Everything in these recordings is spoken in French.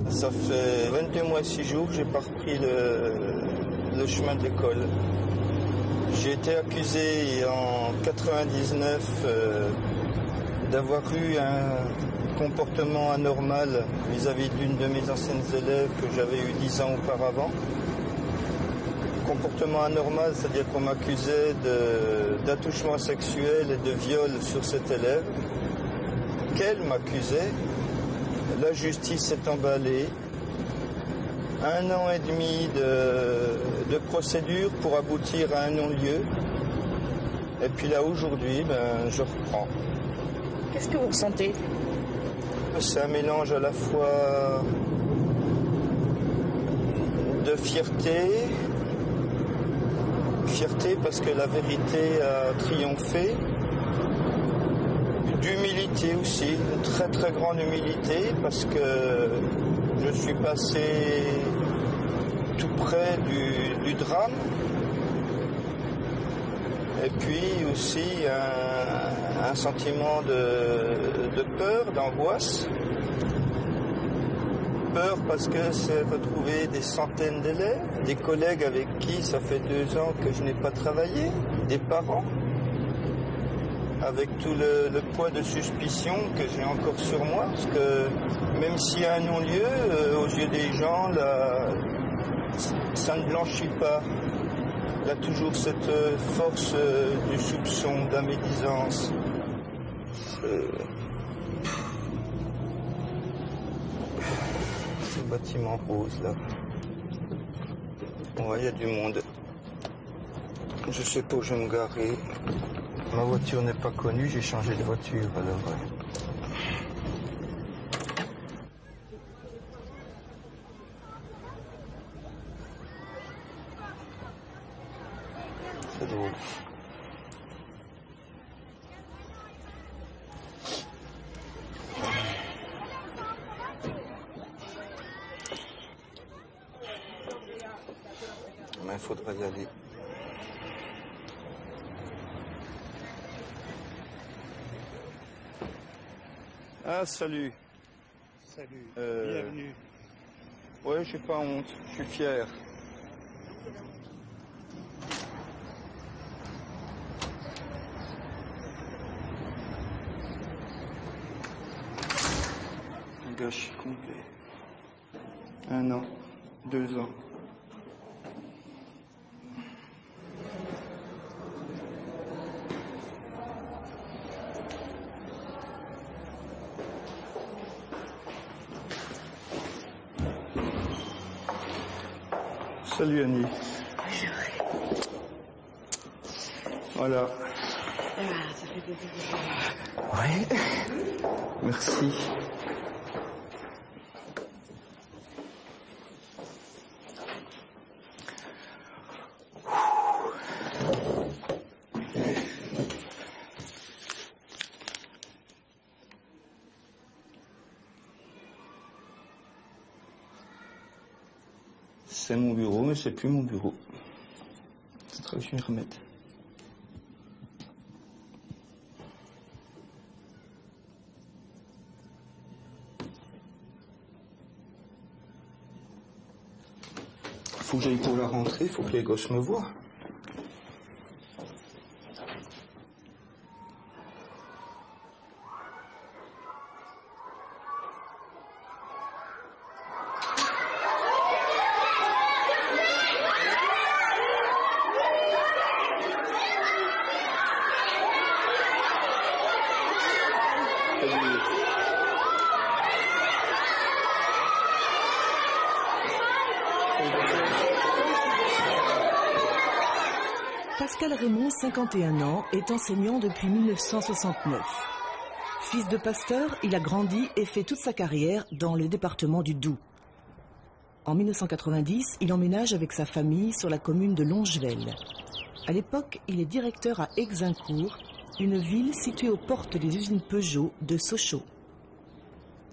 Ça fait 22 mois et 6 jours que j'ai pas repris le chemin de l'école. J'ai été accusé en 99 d'avoir eu un comportement anormal vis-à-vis d'une de mes anciennes élèves que j'avais eu 10 ans auparavant. Comportement anormal, c'est-à-dire qu'on m'accusait d'attouchement sexuel et de viol sur cette élève, qu'elle m'accusait. La justice s'est emballée. 1 an et demi de procédure pour aboutir à un non-lieu. Et puis là, aujourd'hui, je reprends. Qu'est-ce que vous ressentez? C'est un mélange à la fois de fierté parce que la vérité a triomphé, d'humilité aussi, une très très grande humilité parce que je suis passé tout près du drame. Et puis aussi un sentiment de peur, d'angoisse. Peur parce que c'est retrouver des centaines d'élèves, des collègues avec qui ça fait 2 ans que je n'ai pas travaillé, des parents, avec tout le poids de suspicion que j'ai encore sur moi, parce que même s'il y a un non-lieu, aux yeux des gens, là, ça ne blanchit pas. Il y a toujours cette force du soupçon, de la médisance. Ce bâtiment rose, là. Bon, il y a du monde. Je sais pas où je vais me garer. Ma voiture n'est pas connue, j'ai changé de voiture, alors... C'est drôle. Mais il faudra y aller. Ah, salut. Salut, bienvenue. Ouais, j'ai pas honte, je suis fier. Un gâchis complet. 1 an, 2 ans. Salut Annie. Voilà. Ça fait plaisir. Ouais. Merci. C'est mon bureau, mais c'est plus mon bureau. C'est très que je vais y remettre. Faut que j'aille pour la rentrée, faut que les gosses me voient. Pascal Raymond, 51 ans, est enseignant depuis 1969. Fils de pasteur, il a grandi et fait toute sa carrière dans le département du Doubs. En 1990, il emménage avec sa famille sur la commune de Longevel. À l'époque, il est directeur à Exincourt, une ville située aux portes des usines Peugeot de Sochaux.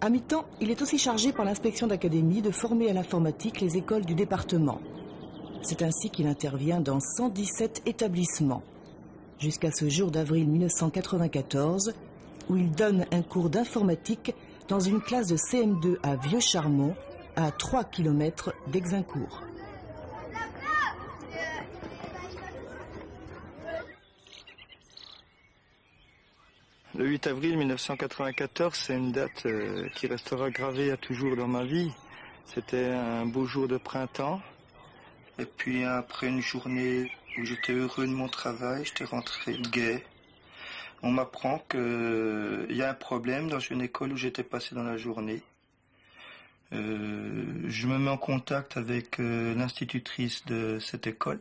À mi-temps, il est aussi chargé par l'inspection d'académie de former à l'informatique les écoles du département. C'est ainsi qu'il intervient dans 117 établissements. jusqu'à ce jour d'avril 1994, où il donne un cours d'informatique dans une classe de CM2 à Vieux-Charmont, à 3 km d'Exincourt. Le 8 avril 1994, c'est une date qui restera gravée à toujours dans ma vie. C'était un beau jour de printemps. Et puis après une journée où j'étais heureux de mon travail, j'étais rentré gai. On m'apprend qu'il y a un problème dans une école où j'étais passé dans la journée. Je me mets en contact avec l'institutrice de cette école.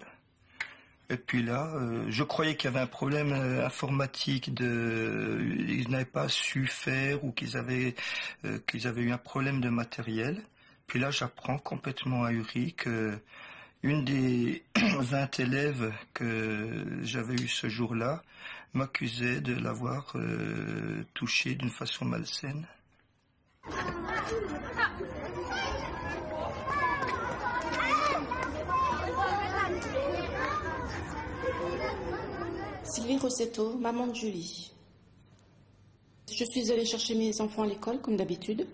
Et puis là, je croyais qu'il y avait un problème informatique, ils n'avaient pas su faire ou qu'ils avaient eu un problème de matériel. Puis là, j'apprends complètement ahuri que une des 20 élèves que j'avais eu ce jour-là m'accusait de l'avoir touché d'une façon malsaine. Sylvie Rossetto, maman de Julie. Je suis allée chercher mes enfants à l'école, comme d'habitude.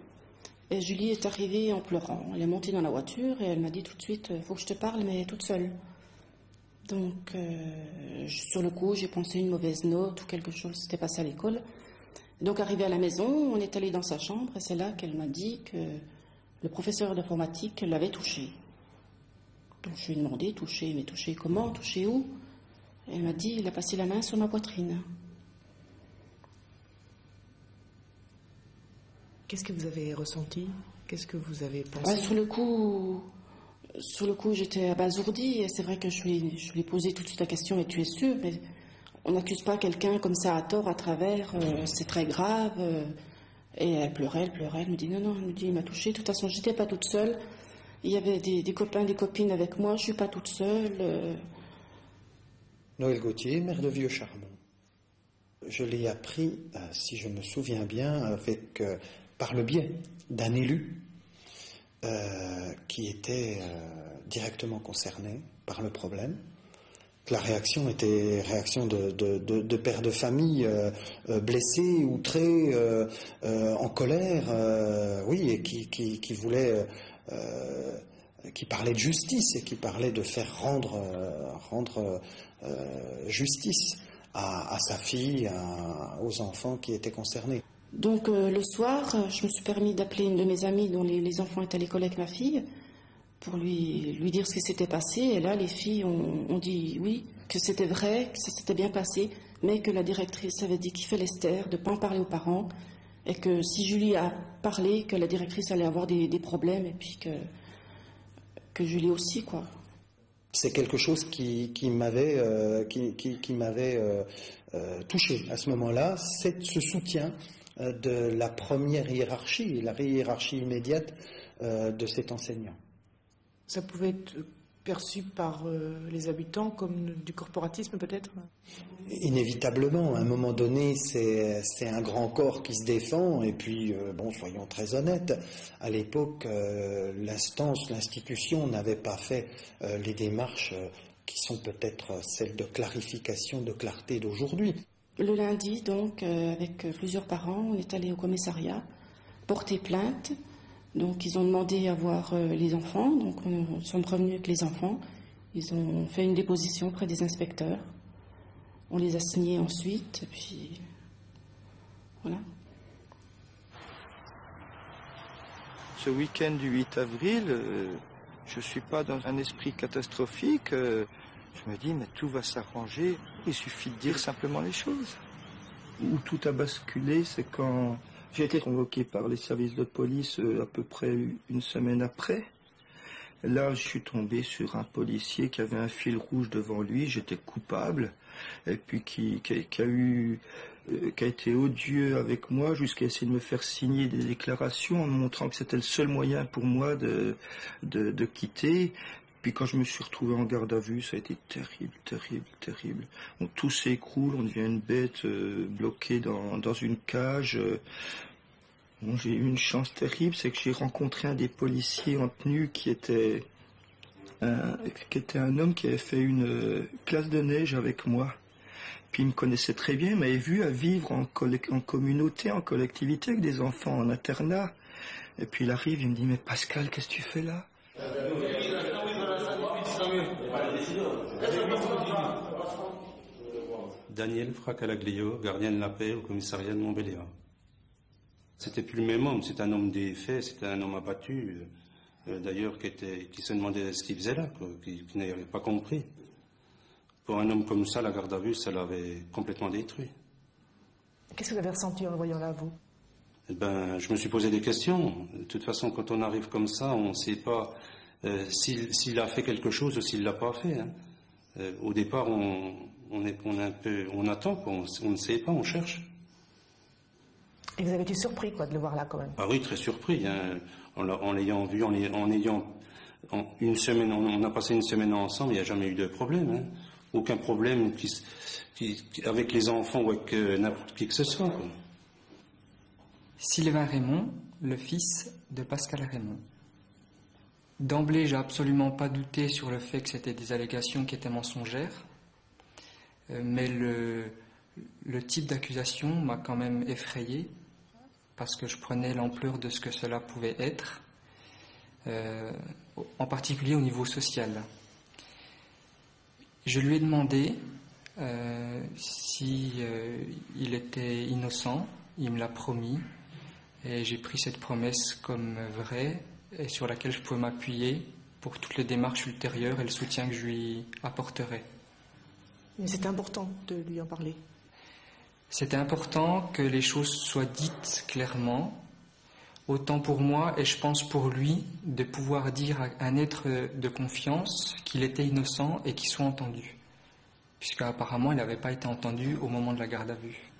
Et Julie est arrivée en pleurant. Elle est montée dans la voiture et elle m'a dit tout de suite « Faut que je te parle, mais toute seule ». Donc, sur le coup, j'ai pensé une mauvaise note ou quelque chose s'était passé à l'école. Donc, arrivée à la maison, on est allé dans sa chambre et c'est là qu'elle m'a dit que le professeur d'informatique l'avait touchée. Donc, je lui ai demandé « Toucher, mais toucher comment? Toucher où ?» Elle m'a dit, il a passé la main sur ma poitrine. Qu'est-ce que vous avez ressenti? Qu'est-ce que vous avez pensé? Sur le coup, j'étais abasourdie. Et c'est vrai que je lui ai posé tout de suite la question, et tu es sûre? Mais on n'accuse pas quelqu'un comme ça à tort, à travers. C'est très grave. Et elle pleurait. Elle me dit, non, elle me dit, il m'a touchée. De toute façon, j'étais pas toute seule. Il y avait des copains, des copines avec moi. Je suis pas toute seule. Noël Gauthier, maire de Vieux-Charmont. Je l'ai appris, si je me souviens bien, par le biais d'un élu qui était directement concerné par le problème. La réaction était réaction de pères de famille blessés, outrés, en colère, oui, et qui voulaient... qui parlait de justice et qui parlait de faire rendre justice à sa fille, aux enfants qui étaient concernés. Donc le soir, je me suis permis d'appeler une de mes amies dont les enfants étaient à l'école avec ma fille pour lui dire ce qui s'était passé. Et là, les filles ont dit oui, que c'était vrai, que ça s'était bien passé, mais que la directrice avait dit qu'il fallait se taire, de ne pas en parler aux parents, et que si Julie a parlé, que la directrice allait avoir des problèmes, et puis que Julie aussi, quoi. C'est quelque chose qui m'avait touché à ce moment-là, c'est ce soutien de la première hiérarchie, la hiérarchie immédiate de cet enseignant. Ça pouvait être perçu par les habitants comme du corporatisme peut-être? Inévitablement, à un moment donné, c'est un grand corps qui se défend, et puis, soyons très honnêtes, à l'époque, l'institution n'avait pas fait les démarches qui sont peut-être celles de clarification, de clarté d'aujourd'hui. Le lundi, donc, avec plusieurs parents, on est allé au commissariat porter plainte. Donc, ils ont demandé à voir les enfants. Donc, nous sommes revenus avec les enfants. Ils ont fait une déposition auprès des inspecteurs. On les a signés ensuite, et puis voilà. Ce week-end du 8 avril, je ne suis pas dans un esprit catastrophique. Je me dis, mais tout va s'arranger. Il suffit de dire simplement les choses. Où tout a basculé, c'est quand j'ai été convoqué par les services de police à peu près une semaine après. Là, je suis tombé sur un policier qui avait un fil rouge devant lui. J'étais coupable. Et puis qui a été odieux avec moi jusqu'à essayer de me faire signer des déclarations en me montrant que c'était le seul moyen pour moi de quitter. Puis quand je me suis retrouvé en garde à vue, ça a été terrible. Tout s'écroule, on devient une bête bloquée dans une cage. J'ai eu une chance terrible, c'est que j'ai rencontré un des policiers en tenue qui était un homme qui avait fait une classe de neige avec moi. puis il me connaissait très bien, il m'avait vu à vivre en communauté, en collectivité avec des enfants en internat. Et puis il arrive, il me dit, mais Pascal, qu'est-ce que tu fais là? Daniel Fracalaglio, gardien de la paix au commissariat de Montbéliard. C'était plus le même homme, c'était un homme des faits, c'était un homme abattu, d'ailleurs qui se demandait ce qu'il faisait là, qui n'avait pas compris. Pour un homme comme ça, la garde à vue, ça l'avait complètement détruit. Qu'est-ce que vous avez ressenti en le voyant là, vous? Je me suis posé des questions. De toute façon, quand on arrive comme ça, on ne sait pas s'il a fait quelque chose ou s'il ne l'a pas fait. Hein. Au départ, on attend, on ne sait pas, on cherche. Et vous avez été surpris de le voir là quand même? Ah oui, très surpris. Hein. En l'ayant vu, une semaine, on a passé une semaine ensemble, il n'y a jamais eu de problème. Hein. Aucun problème avec les enfants ou avec n'importe qui que ce soit. Quoi. Sylvain Raymond, le fils de Pascal Raymond. D'emblée, j'ai absolument pas douté sur le fait que c'était des allégations qui étaient mensongères, mais le type d'accusation m'a quand même effrayé, parce que je prenais l'ampleur de ce que cela pouvait être, en particulier au niveau social. Je lui ai demandé si il était innocent, il me l'a promis, et j'ai pris cette promesse comme vraie et sur laquelle je pouvais m'appuyer pour toutes les démarches ultérieures et le soutien que je lui apporterai. Mais c'était important de lui en parler. C'était important que les choses soient dites clairement, autant pour moi et je pense pour lui, de pouvoir dire à un être de confiance qu'il était innocent et qu'il soit entendu. Puisqu'apparemment il n'avait pas été entendu au moment de la garde à vue.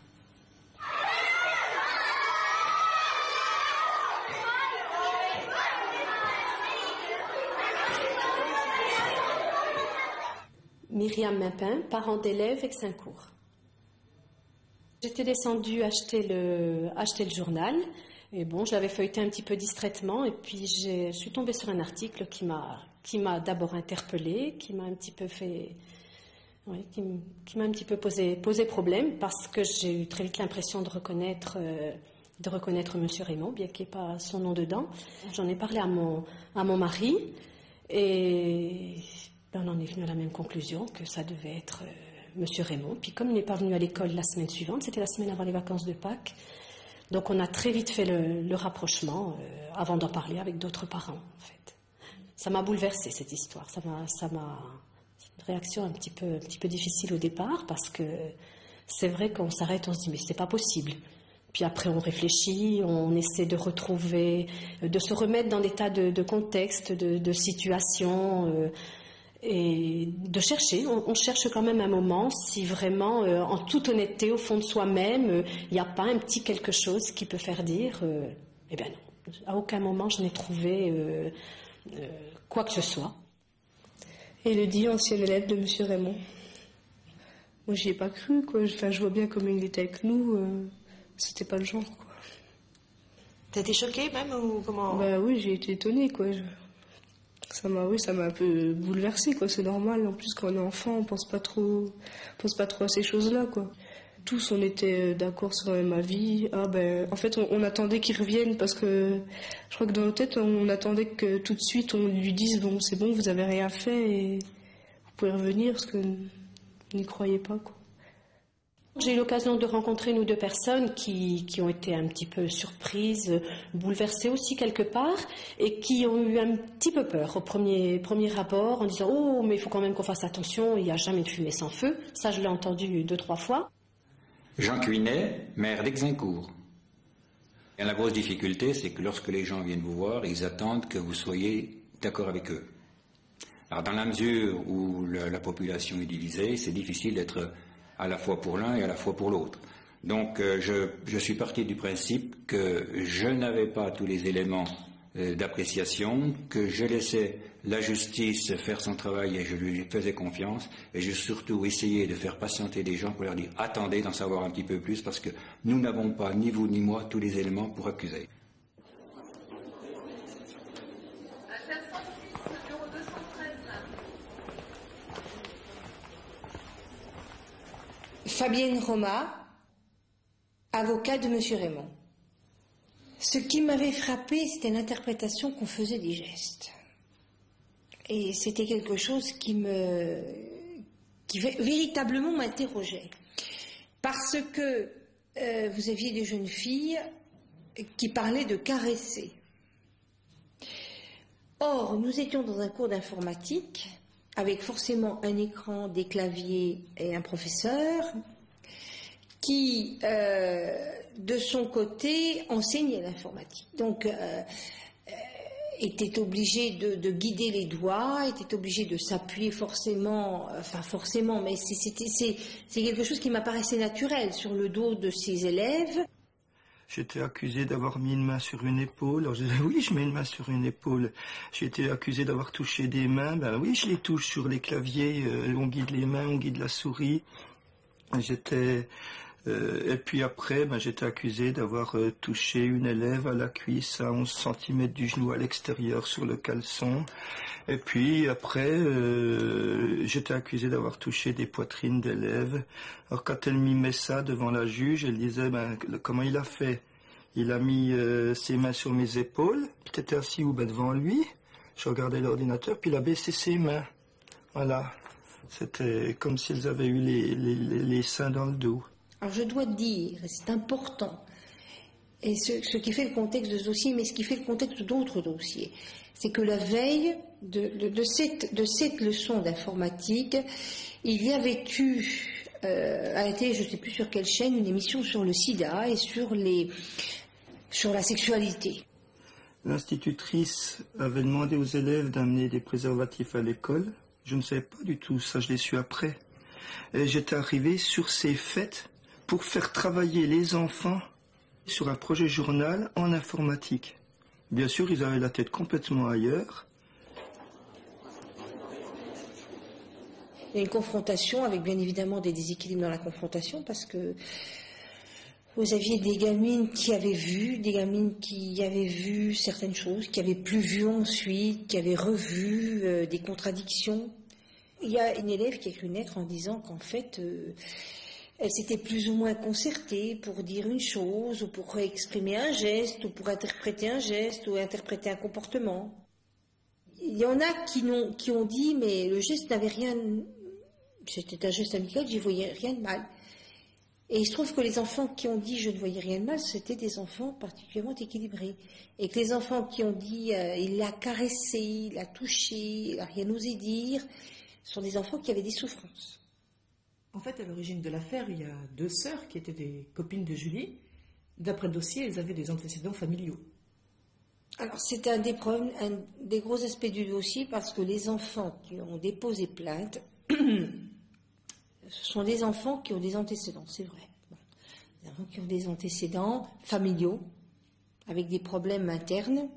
Myriam Mimpin, parent d'élève Exincourt. J'étais descendue acheter le journal et je l'avais feuilleté un petit peu distraitement et puis je suis tombée sur un article qui m'a d'abord interpellée, qui m'a un petit peu posé problème parce que j'ai eu très vite l'impression de reconnaître Monsieur Raymond, bien qu'il n'y ait pas son nom dedans. J'en ai parlé à mon mari et on en est venu à la même conclusion que ça devait être Monsieur Raymond. Puis comme il n'est pas venu à l'école la semaine suivante, c'était la semaine avant les vacances de Pâques, donc on a très vite fait le rapprochement avant d'en parler avec d'autres parents. En fait, ça m'a bouleversée cette histoire. Ça m'a une réaction un petit peu difficile au départ parce que c'est vrai qu'on s'arrête, on se dit mais c'est pas possible. Puis après on réfléchit, on essaie de retrouver, de se remettre dans des tas de contextes, de situations. Et de chercher, on cherche quand même un moment si vraiment, en toute honnêteté, au fond de soi-même, il n'y a pas un petit quelque chose qui peut faire dire eh bien non, à aucun moment je n'ai trouvé quoi que ce soit. Élodie, ancienne élève de Monsieur Raymond. Moi j'y ai pas cru, quoi. Enfin, je vois bien comment il était avec nous, c'était pas le genre, quoi. T'as été choquée même ou comment? Bah oui, j'ai été étonnée, quoi. Ça m'a un peu bouleversée, quoi. C'est normal. En plus, quand on est enfant, on pense pas trop à ces choses-là, quoi. Tous, on était d'accord sur le même avis. En fait, on attendait qu'il revienne parce que je crois que dans nos têtes, on attendait que tout de suite, on lui dise bon, c'est bon, vous avez rien fait et vous pouvez revenir parce que on n'y croyait pas, quoi. J'ai eu l'occasion de rencontrer une ou deux personnes qui ont été un petit peu surprises, bouleversées aussi quelque part, et qui ont eu un petit peu peur au premier abord, en disant « Oh, mais il faut quand même qu'on fasse attention, il n'y a jamais de fumée sans feu ». Ça, je l'ai entendu 2-3 fois. Jean Cuinet, maire d'Exincourt. Et la grosse difficulté, c'est que lorsque les gens viennent vous voir, ils attendent que vous soyez d'accord avec eux. Alors, dans la mesure où la population est divisée, c'est difficile d'être à la fois pour l'un et à la fois pour l'autre. Donc je suis parti du principe que je n'avais pas tous les éléments d'appréciation, que je laissais la justice faire son travail et je lui faisais confiance, et j'ai surtout essayé de faire patienter les gens pour leur dire attendez d'en savoir un petit peu plus parce que nous n'avons pas, ni vous ni moi, tous les éléments pour accuser. Fabienne Roma, avocate de M. Raymond. Ce qui m'avait frappé, c'était l'interprétation qu'on faisait des gestes. Et c'était quelque chose qui véritablement m'interrogeait. Parce que vous aviez des jeunes filles qui parlaient de caresser. Or, nous étions dans un cours d'informatique, avec forcément un écran, des claviers et un professeur, qui, de son côté, enseignait l'informatique. Donc, était obligé de guider les doigts, était obligé de s'appuyer forcément, mais c'est quelque chose qui m'apparaissait naturel sur le dos de ses élèves. J'étais accusé d'avoir mis une main sur une épaule. Alors je disais oui, je mets une main sur une épaule. J'ai été accusé d'avoir touché des mains. Ben oui, je les touche sur les claviers. On guide les mains, on guide la souris. Et puis après, j'étais accusé d'avoir touché une élève à la cuisse à 11 cm du genou à l'extérieur sur le caleçon. Et puis après, j'étais accusé d'avoir touché des poitrines d'élèves. Alors quand elle m'y met ça devant la juge, elle disait comment il a fait. Il a mis ses mains sur mes épaules, puis t'étais assis devant lui. Je regardais l'ordinateur, puis il a baissé ses mains. Voilà. C'était comme s'ils avaient eu les seins dans le dos. Alors je dois dire, et c'est important, et ce qui fait le contexte de ce dossier, mais ce qui fait le contexte d'autres dossiers, c'est que la veille de cette leçon d'informatique, il y avait eu à la télé, je ne sais plus sur quelle chaîne, une émission sur le sida et sur la sexualité. L'institutrice avait demandé aux élèves d'amener des préservatifs à l'école. Je ne savais pas du tout, ça je l'ai su après. Et j'étais arrivé sur ces fêtes pour faire travailler les enfants sur un projet journal en informatique. Bien sûr, ils avaient la tête complètement ailleurs. Il y a une confrontation avec bien évidemment des déséquilibres dans la confrontation parce que vous aviez des gamines qui avaient vu, des gamines qui avaient vu certaines choses, qui avaient plus vu ensuite, qui avaient revu des contradictions. Il y a une élève qui a écrit une lettre en disant qu'en fait, elle s'était plus ou moins concertée pour dire une chose, ou pour exprimer un geste, ou pour interpréter un geste, ou interpréter un comportement. Il y en a qui ont dit, mais le geste n'avait rien, c'était un geste amical, j'y voyais rien de mal. Et il se trouve que les enfants qui ont dit je ne voyais rien de mal, c'était des enfants particulièrement équilibrés. Et que les enfants qui ont dit il l'a caressé, il l'a touché, il n'a rien osé dire, sont des enfants qui avaient des souffrances. En fait, à l'origine de l'affaire, il y a 2 sœurs qui étaient des copines de Julie. D'après le dossier, elles avaient des antécédents familiaux. Alors, c'est un des gros aspects du dossier parce que les enfants qui ont déposé plainte, ce sont des enfants qui ont des antécédents, c'est vrai. Des enfants qui ont des antécédents familiaux, avec des problèmes internes,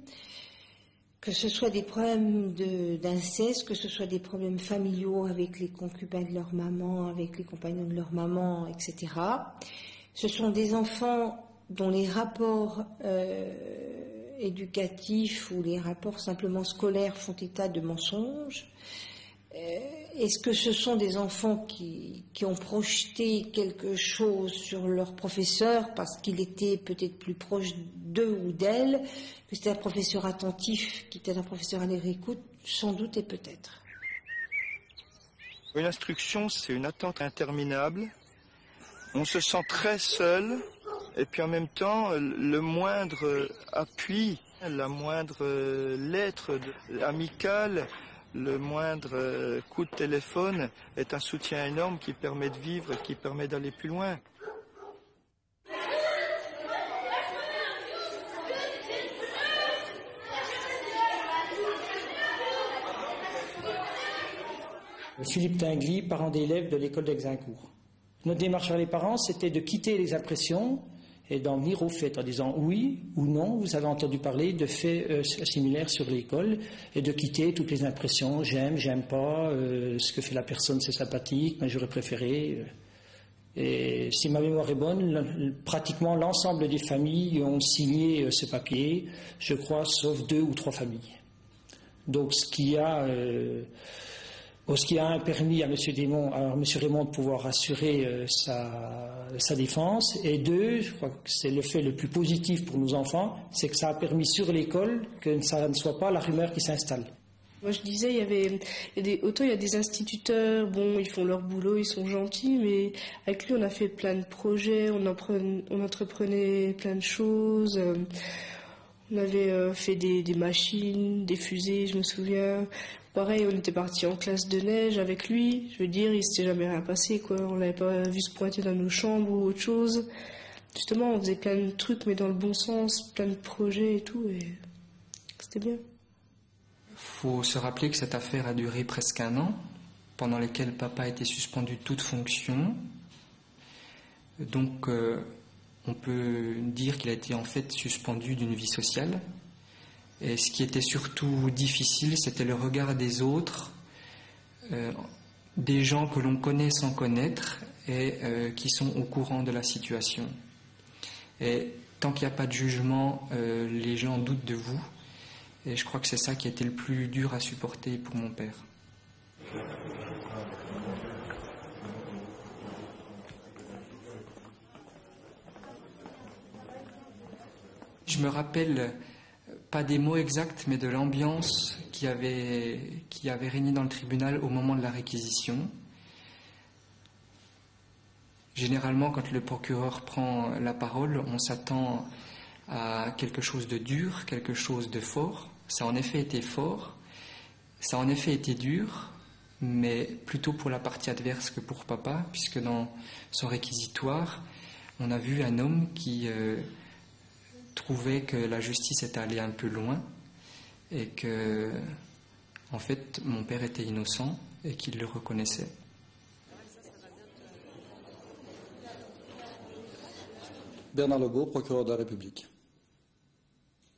que ce soit des problèmes d'inceste, que ce soit des problèmes familiaux avec les concubins de leur maman, avec les compagnons de leur maman, etc. Ce sont des enfants dont les rapports éducatifs ou les rapports simplement scolaires font état de mensonges. Est-ce que ce sont des enfants qui ont projeté quelque chose sur leur professeur parce qu'il était peut-être plus proche d'eux ou d'elles, que c'était un professeur attentif, qui était un professeur à leur écoute, sans doute et peut-être. Une instruction, c'est une attente interminable. On se sent très seul et puis en même temps, le moindre appui, la moindre lettre amicale, le moindre coup de téléphone est un soutien énorme qui permet de vivre et qui permet d'aller plus loin. Philippe Tinguely, parent d'élèves de l'école d'Exincourt. Notre démarche vers les parents, c'était de quitter les impressions et d'en venir au fait, en disant oui ou non, vous avez entendu parler de faits similaires sur l'école, et de quitter toutes les impressions, j'aime pas, ce que fait la personne c'est sympathique, mais j'aurais préféré. Et si ma mémoire est bonne, pratiquement l'ensemble des familles ont signé ce papier, je crois, sauf 2 ou 3 familles. Donc ce qui a Ce qui a permis à M. Raymond de pouvoir assurer sa défense. Et deux, je crois que c'est le fait le plus positif pour nos enfants, c'est que ça a permis sur l'école que ça ne soit pas la rumeur qui s'installe. Moi je disais, autant il y a des instituteurs, bon, ils font leur boulot, ils sont gentils, mais avec lui on a fait plein de projets, on entreprenait plein de choses. On avait fait des machines, des fusées, je me souviens. Pareil, on était partis en classe de neige avec lui. Je veux dire, il s'était jamais rien passé, quoi. On l'avait pas vu se pointer dans nos chambres ou autre chose. Justement, on faisait plein de trucs, mais dans le bon sens, plein de projets et tout, et c'était bien. Faut se rappeler que cette affaire a duré presque 1 an, pendant lequel papa a été suspendu de toute fonction. Donc, on peut dire qu'il a été en fait suspendu d'une vie sociale. Et ce qui était surtout difficile, c'était le regard des autres, des gens que l'on connaît sans connaître et qui sont au courant de la situation. Et tant qu'il n'y a pas de jugement, les gens doutent de vous. Et je crois que c'est ça qui a été le plus dur à supporter pour mon père. Je me rappelle pas des mots exacts, mais de l'ambiance qui avait régné dans le tribunal au moment de la réquisition. Généralement, quand le procureur prend la parole, on s'attend à quelque chose de dur, quelque chose de fort. Ça a en effet été fort, ça a en effet été dur, mais plutôt pour la partie adverse que pour papa, puisque dans son réquisitoire, on a vu un homme qui trouvait que la justice était allée un peu loin et que, en fait, mon père était innocent et qu'il le reconnaissait. Bernard Legault, procureur de la République.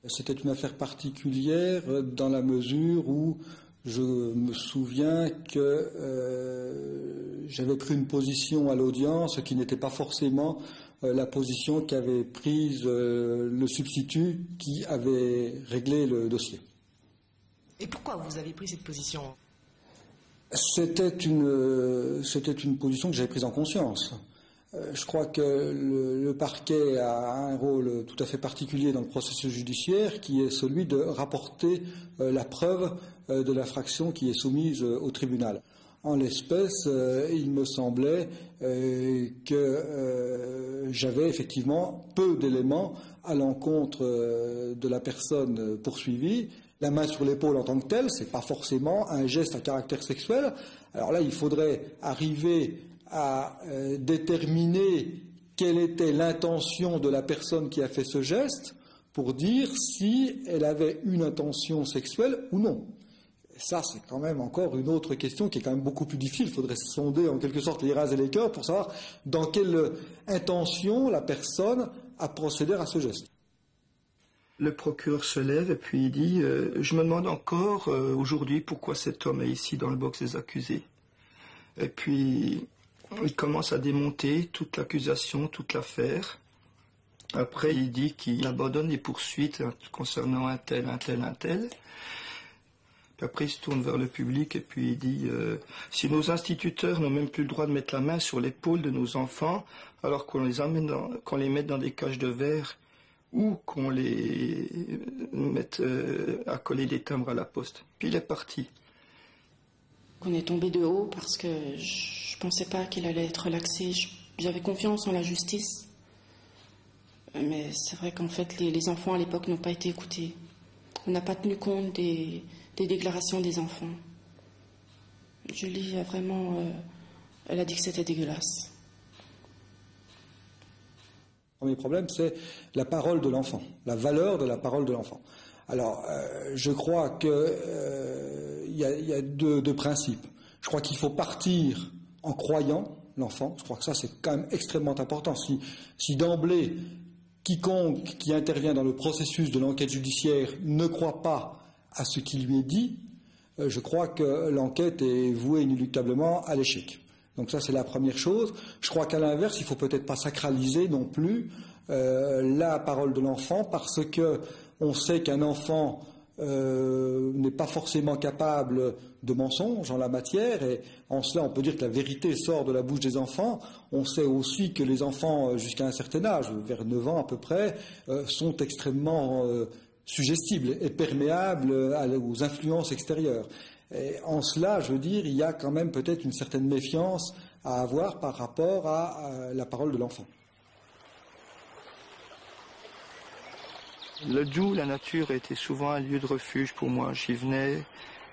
C'était une affaire particulière dans la mesure où je me souviens que j'avais pris une position à l'audience qui n'était pas forcément la position qu'avait prise le substitut qui avait réglé le dossier. Et pourquoi vous avez pris cette position ? C'était une position que j'avais prise en conscience. Je crois que le parquet a un rôle tout à fait particulier dans le processus judiciaire, qui est celui de rapporter la preuve de l'infraction qui est soumise au tribunal. En l'espèce, il me semblait que j'avais effectivement peu d'éléments à l'encontre de la personne poursuivie. La main sur l'épaule en tant que telle, c'est pas forcément un geste à caractère sexuel. Alors là, il faudrait arriver à déterminer quelle était l'intention de la personne qui a fait ce geste pour dire si elle avait une intention sexuelle ou non. Ça, c'est quand même encore une autre question qui est quand même beaucoup plus difficile. Il faudrait sonder en quelque sorte les reins et les cœurs pour savoir dans quelle intention la personne a procédé à ce geste. Le procureur se lève et puis il dit je me demande encore aujourd'hui pourquoi cet homme est ici dans le box des accusés. Et puis il commence à démonter toute l'accusation, toute l'affaire. Après, il dit qu'il abandonne les poursuites concernant un tel. Puis après, il se tourne vers le public et puis il dit si nos instituteurs n'ont même plus le droit de mettre la main sur l'épaule de nos enfants, alors qu'on les mette dans des cages de verre ou qu'on les mette à coller des timbres à la poste. Puis il est parti. On est tombé de haut parce que je pensais pas qu'il allait être relaxé. J'avais confiance en la justice. Mais c'est vrai qu'en fait, les enfants à l'époque n'ont pas été écoutés. On n'a pas tenu compte des déclarations des enfants. Julie a vraiment... elle a dit que c'était dégueulasse. Le premier problème, c'est la parole de l'enfant, la valeur de la parole de l'enfant. Alors, je crois qu'il y a deux principes. Je crois qu'il faut partir en croyant l'enfant. Je crois que ça, c'est quand même extrêmement important. Si d'emblée, quiconque qui intervient dans le processus de l'enquête judiciaire ne croit pas à ce qui lui est dit, je crois que l'enquête est vouée inéluctablement à l'échec. Donc ça, c'est la première chose. Je crois qu'à l'inverse, il ne faut peut-être pas sacraliser non plus la parole de l'enfant, parce que on sait qu'un enfant n'est pas forcément capable de mensonge en la matière, et en cela on peut dire que la vérité sort de la bouche des enfants. On sait aussi que les enfants jusqu'à un certain âge, vers 9 ans à peu près, sont extrêmement suggestibles et perméables aux influences extérieures. Et en cela, je veux dire, il y a quand même peut-être une certaine méfiance à avoir par rapport à la parole de l'enfant. Le Doubs, la nature, était souvent un lieu de refuge pour moi. J'y venais,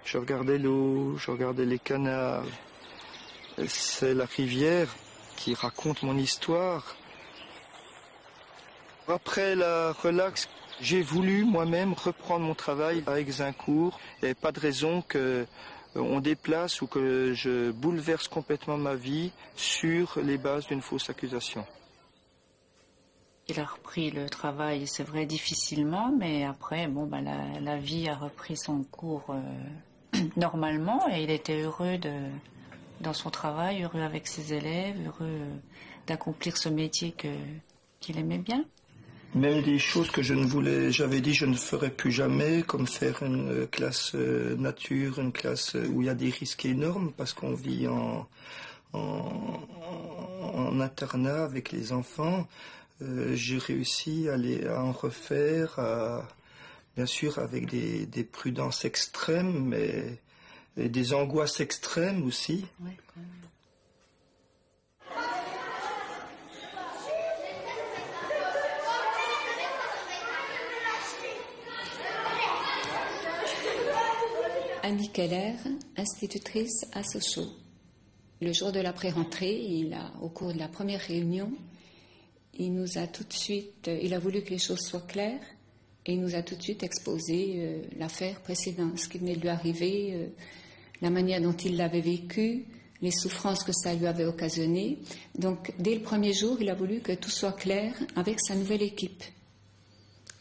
je regardais l'eau, je regardais les canals. C'est la rivière qui raconte mon histoire. Après la relaxe, j'ai voulu moi-même reprendre mon travail à Exincourt. Il n'y avait pas de raison qu'on déplace ou que je bouleverse complètement ma vie sur les bases d'une fausse accusation. Il a repris le travail, c'est vrai, difficilement, mais après, la vie a repris son cours normalement et il était heureux dans son travail, heureux avec ses élèves, heureux d'accomplir ce métier qu'il aimait bien. Même des choses que j'avais dit je ne ferais plus jamais, comme faire une classe nature, une classe où il y a des risques énormes parce qu'on vit en internat avec les enfants. J'ai réussi à en refaire, bien sûr avec des prudences extrêmes, mais des angoisses extrêmes aussi. Oui, quand même. Annie Keller, institutrice à Sochaux. Le jour de la pré-rentrée, au cours de la première réunion, il a voulu que les choses soient claires et il nous a tout de suite exposé l'affaire précédente, ce qui venait de lui arriver, la manière dont il l'avait vécu, les souffrances que ça lui avait occasionnées. Donc, dès le premier jour, il a voulu que tout soit clair avec sa nouvelle équipe.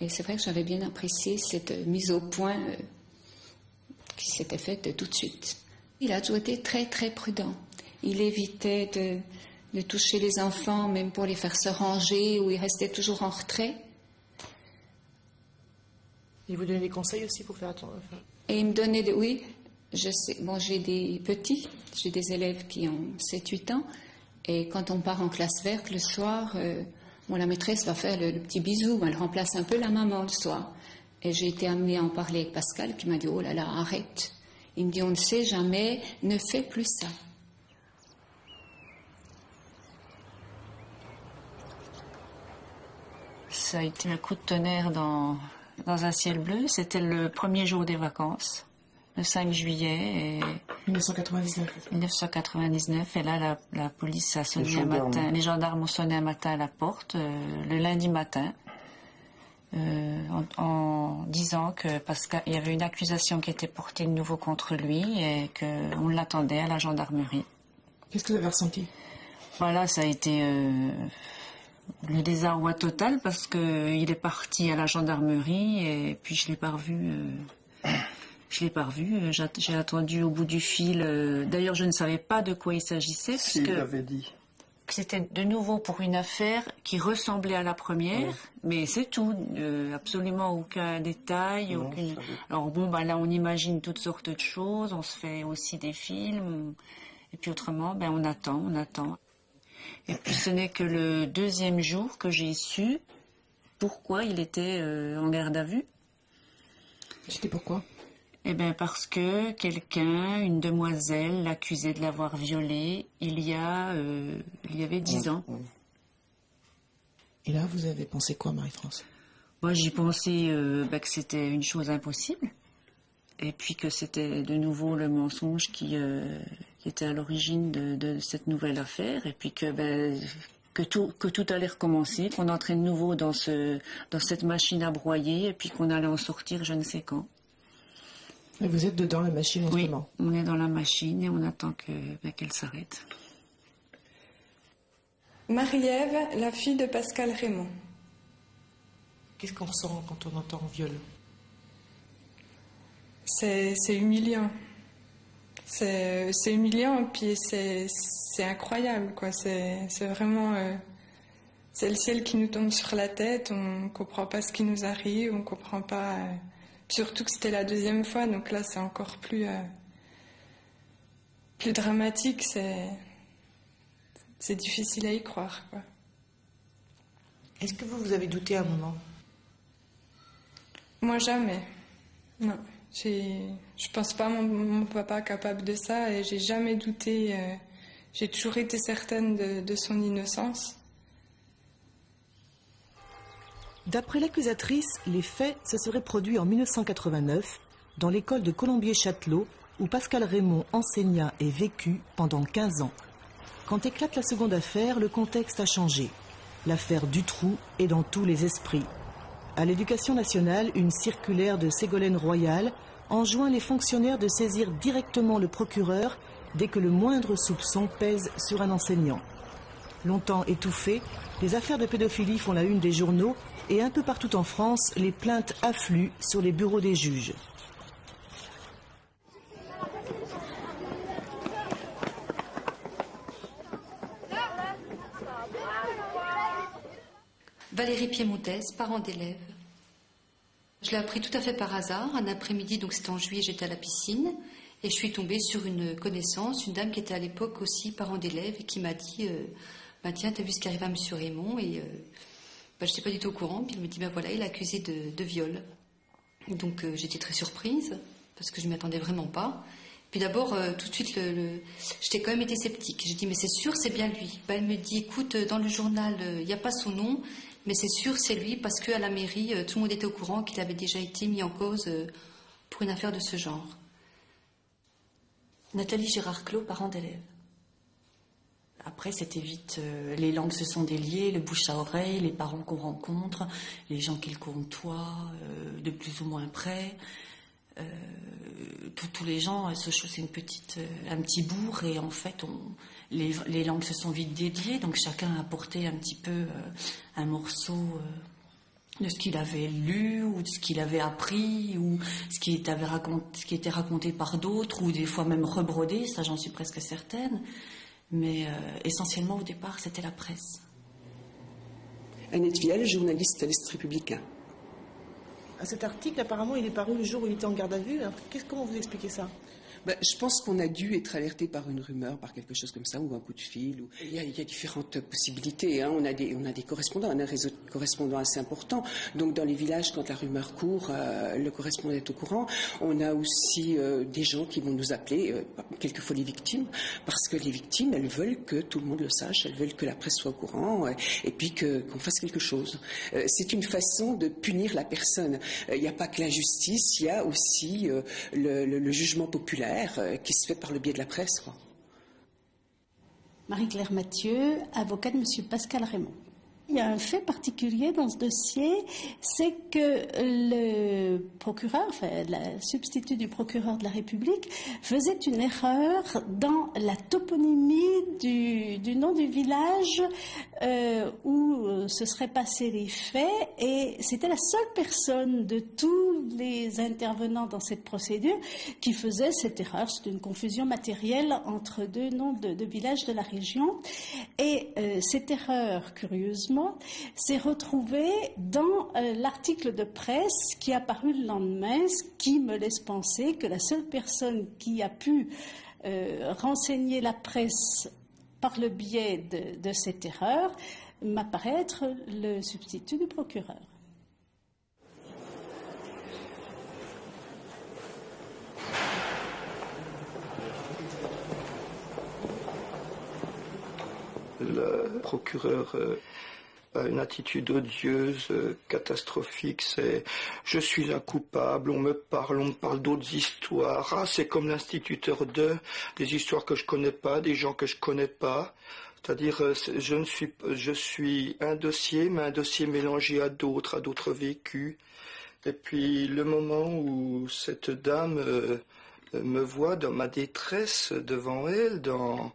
Et c'est vrai que j'avais bien apprécié cette mise au point qui s'était faite tout de suite. Il a toujours été très, très prudent. Il évitait de toucher les enfants, même pour les faire se ranger, ou il restait toujours en retrait. Il vous donnait des conseils aussi pour faire attention? Et il me donnait oui, je sais, j'ai des petits, j'ai des élèves qui ont 7-8 ans, et quand on part en classe verte le soir, la maîtresse va faire le petit bisou, elle remplace un peu la maman le soir. Et j'ai été amenée à en parler avec Pascal, qui m'a dit « Oh là là, arrête !» Il me dit « On ne sait jamais, ne fais plus ça !» Ça a été un coup de tonnerre dans un ciel bleu. C'était le premier jour des vacances, le 5 juillet. 1999. Et là, la police a sonné un matin. Les gendarmes ont sonné un matin à la porte, le lundi matin. En disant que parce qu'il y avait une accusation qui était portée de nouveau contre lui et qu'on l'attendait à la gendarmerie. Qu'est-ce que vous avez ressenti? Voilà, ça a été le désarroi total parce qu'il est parti à la gendarmerie et puis je l'ai pas revu. J'ai attendu au bout du fil. D'ailleurs, je ne savais pas de quoi il s'agissait. Il avait dit. C'était de nouveau pour une affaire qui ressemblait à la première, mais c'est tout, absolument aucun détail. Alors là on imagine toutes sortes de choses, on se fait aussi des films, et puis autrement, on attend. Et puis ce n'est que le deuxième jour que j'ai su pourquoi il était en garde à vue. C'était pourquoi? Parce que une demoiselle, l'accusait de l'avoir violée il y avait 10 ans. Et là, vous avez pensé quoi, Marie-France? Moi, j'y pensais que c'était une chose impossible. Et puis que c'était de nouveau le mensonge qui était à l'origine de cette nouvelle affaire. Et puis que tout allait recommencer, qu'on entrait de nouveau dans cette machine à broyer et puis qu'on allait en sortir je ne sais quand. Et vous êtes dedans la machine en ce moment? Oui, on est dans la machine et on attend qu'elle s'arrête. Marie-Ève, la fille de Pascal Raymond. Qu'est-ce qu'on ressent quand on entend viol? C'est humiliant. C'est humiliant et puis c'est incroyable, quoi. C'est vraiment... c'est le ciel qui nous tombe sur la tête, on ne comprend pas ce qui nous arrive, on ne comprend pas Surtout que c'était la deuxième fois, donc là c'est encore plus dramatique, c'est difficile à y croire, quoi. Est-ce que vous avez douté à un moment? Moi jamais, non. Je pense pas mon papa capable de ça et j'ai jamais douté, j'ai toujours été certaine de son innocence. D'après l'accusatrice, les faits se seraient produits en 1989 dans l'école de Colombier-Châtelot où Pascal Raymond enseigna et vécut pendant 15 ans. Quand éclate la seconde affaire, le contexte a changé. L'affaire Dutroux est dans tous les esprits. À l'Éducation nationale, une circulaire de Ségolène Royal enjoint les fonctionnaires de saisir directement le procureur dès que le moindre soupçon pèse sur un enseignant. Longtemps étouffées, les affaires de pédophilie font la une des journaux et un peu partout en France, les plaintes affluent sur les bureaux des juges. Valérie Piémontaise, parent d'élève. Je l'ai appris tout à fait par hasard. Un après-midi, donc c'était en juillet, j'étais à la piscine et je suis tombée sur une connaissance, une dame qui était à l'époque aussi parent d'élève et qui m'a dit tiens, t'as vu ce qui arrive à M. Raymond? Et je n'étais pas du tout au courant. Puis elle me dit voilà, il est accusé de viol. Donc j'étais très surprise parce que je ne m'y attendais vraiment pas. Puis d'abord, tout de suite, j'étais quand même été sceptique. J'ai dit mais c'est sûr, c'est bien lui. Elle me dit écoute, dans le journal, il n'y a pas son nom. Mais c'est sûr, c'est lui, parce qu'à la mairie, tout le monde était au courant qu'il avait déjà été mis en cause pour une affaire de ce genre. Nathalie Gérard-Clos, parent d'élève. Après, c'était vite, les langues se sont déliées, le bouche à oreille, les parents qu'on rencontre, les gens qui le côtoient de plus ou moins près. Tous les gens, Sochaux, c'est un petit bourg, et en fait, les langues se sont vite déliées, donc chacun a apporté un petit peu un morceau de ce qu'il avait lu, ou de ce qu'il avait appris, ou ce qui était raconté par d'autres, ou des fois même rebrodé, ça j'en suis presque certaine. Mais essentiellement, au départ, c'était la presse. Annette Vielle, journaliste à l'Est républicain. Cet article, apparemment, il est paru le jour où il était en garde à vue. Comment vous expliquez ça? Je pense qu'on a dû être alerté par une rumeur, par quelque chose comme ça, ou un coup de fil. Il y a différentes possibilités. Hein. On a des correspondants, on a un réseau de correspondants assez important. Donc dans les villages, quand la rumeur court, le correspondant est au courant. On a aussi des gens qui vont nous appeler, quelquefois les victimes, parce que les victimes, elles veulent que tout le monde le sache, elles veulent que la presse soit au courant, et puis qu'on fasse quelque chose. C'est une façon de punir la personne. Il n'y a pas que la justice, il y a aussi le jugement populaire qui se fait par le biais de la presse, quoi. Marie-Claire Mathieu, avocate de M. Pascal Raymond. Il y a un fait particulier dans ce dossier, c'est que le procureur, la substitut du procureur de la République, faisait une erreur dans la toponymie du nom du village où se seraient passés les faits, et c'était la seule personne de tous les intervenants dans cette procédure qui faisait cette erreur. C'était une confusion matérielle entre deux noms de villages de la région, et cette erreur, curieusement, s'est retrouvée dans l'article de presse qui est apparu le lendemain, ce qui me laisse penser que la seule personne qui a pu renseigner la presse par le biais de cette erreur m'apparaît être le substitut du procureur. Le procureur a une attitude odieuse, catastrophique. C'est « je suis un coupable, on me parle d'autres histoires. Ah, c'est comme l'instituteur des histoires que je connais pas, des gens que je connais pas. » C'est-à-dire, je suis un dossier, mais un dossier mélangé à d'autres vécus. Et puis, le moment où cette dame me voit dans ma détresse devant elle, dans